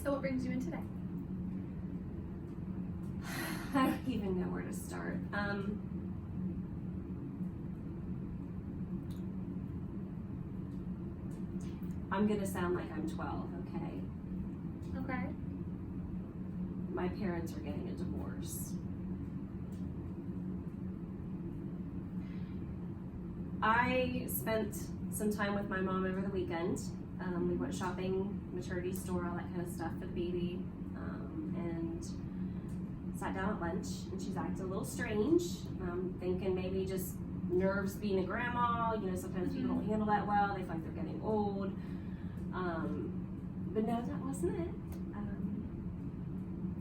So what brings you in today? I don't even know where to start. I'm gonna sound like I'm 12, okay? Okay. My parents are getting a divorce. I spent some time with my mom over the weekend. We went shopping, maternity store, all that kind of stuff for the baby, and sat down at lunch, and she's acting a little strange. Thinking maybe just nerves being a grandma. You know, sometimes people don't handle that well. They feel like they're getting old. But no, that wasn't it.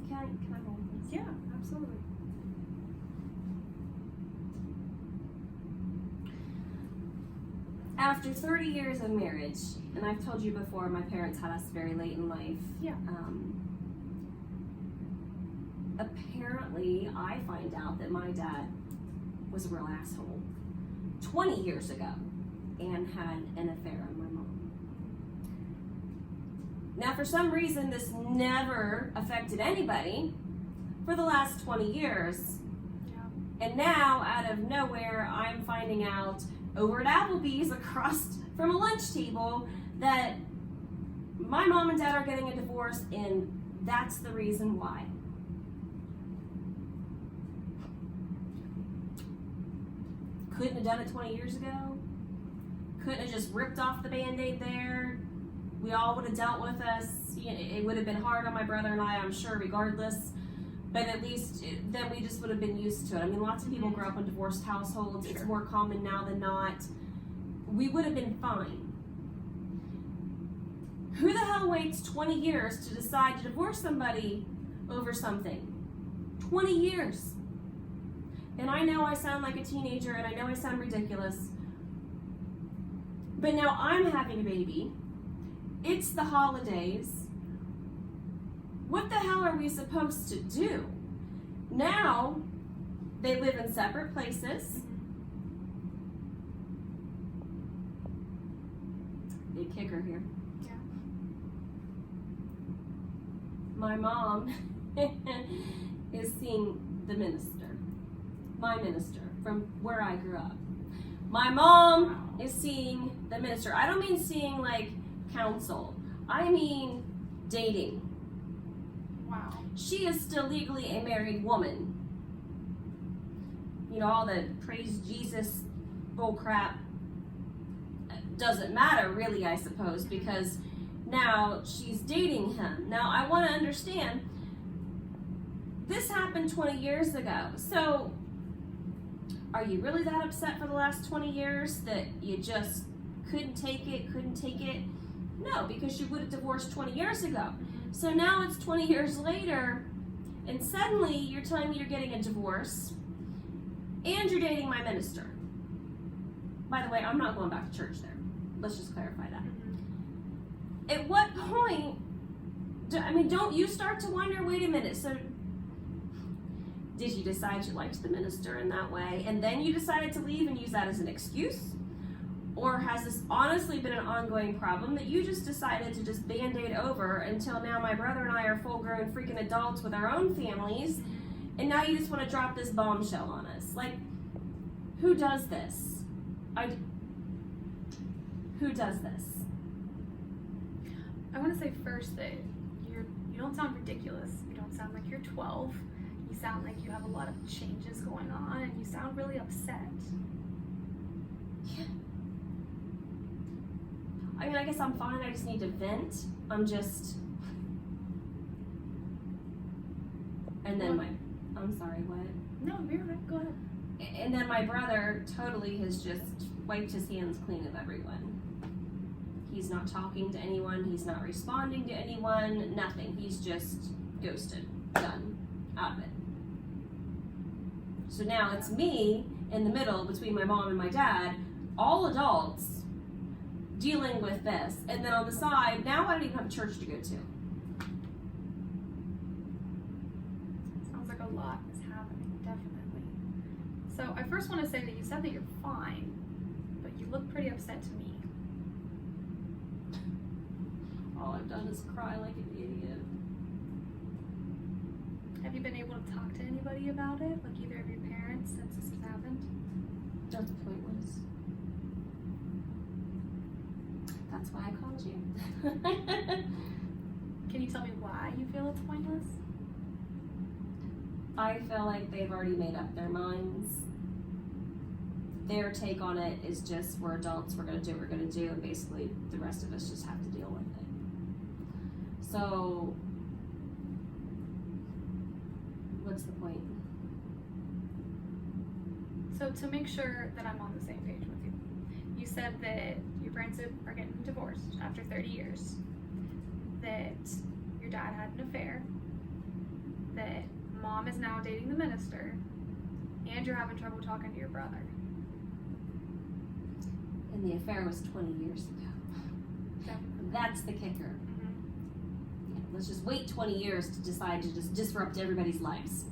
Can I hold this? Yeah, absolutely. After 30 years of marriage, and I've told you before, my parents had us very late in life. Yeah. Apparently, I find out that my dad was a real asshole 20 years ago and had an affair on my mom. Now, for some reason, this never affected anybody for the last 20 years. Yeah. And now, out of nowhere, I'm finding out over at Applebee's across from a lunch table that my mom and dad are getting a divorce, and that's the reason why. Couldn't have done it 20 years ago. Couldn't have just ripped off the Band-Aid there. We all would have dealt with us. You know, it would have been hard on my brother and I, I'm sure, regardless. But at least then we just would have been used to it. I mean, lots of people grow up in divorced households. Sure. It's more common now than not. We would have been fine. Who the hell waits 20 years to decide to divorce somebody over something? 20 years. And I know I sound like a teenager, and I know I sound ridiculous. But now I'm having a baby. It's the holidays. What the hell are we supposed to do? Now, they live in separate places. Big kicker here. Yeah. My mom is seeing the minister. My minister from where I grew up. My mom is seeing the minister. I don't mean seeing like counsel. I mean dating. Wow. She is still legally a married woman. You know, all the praise Jesus bull crap doesn't matter really, I suppose, because now she's dating him. Now, I want to understand, this happened 20 years ago. So, are you really that upset for the last 20 years that you just couldn't take it? No, because you would have divorced 20 years ago. So now it's 20 years later, and suddenly you're telling me you're getting a divorce, and you're dating my minister. By the way, I'm not going back to church there. Let's just clarify that. At what point, don't you start to wonder, wait a minute, so did you decide you liked the minister in that way, and then you decided to leave and use that as an excuse? Or has this honestly been an ongoing problem that you just decided to just Band-Aid over until now my brother and I are full-grown freaking adults with our own families, and now you just want to drop this bombshell on us? Like, who does this? Who does this? I want to say first that you don't sound ridiculous. You don't sound like you're 12. You sound like you have a lot of changes going on, and you sound really upset. Yeah. I mean, I guess I'm fine. I just need to vent. And then I'm sorry, what? No, you're right. Go ahead. And then my brother totally has just wiped his hands clean of everyone. He's not talking to anyone. He's not responding to anyone. Nothing. He's just ghosted. Done. Out of it. So now it's me in the middle between my mom and my dad, all adults, dealing with this. And then on the side, now I don't even have a church to go to. Sounds like a lot is happening, definitely. So I first want to say that you said that you're fine, but you look pretty upset to me. all I've done is cry like an idiot. Have you been able to talk to anybody about it? Like either of your parents since this has happened? That's pointless. That's why I called you. Can you tell me why you feel it's pointless? I feel like they've already made up their minds. Their take on it is just, we're adults, we're gonna do what we're gonna do, and basically the rest of us just have to deal with it. So, what's the point? So to make sure that I'm on the same page with you, you said that your parents are getting divorced after 30 years, that your dad had an affair, that mom is now dating the minister, and you're having trouble talking to your brother. And the affair was 20 years ago. Okay. That's the kicker. Mm-hmm. Yeah, let's just wait 20 years to decide to just disrupt everybody's lives.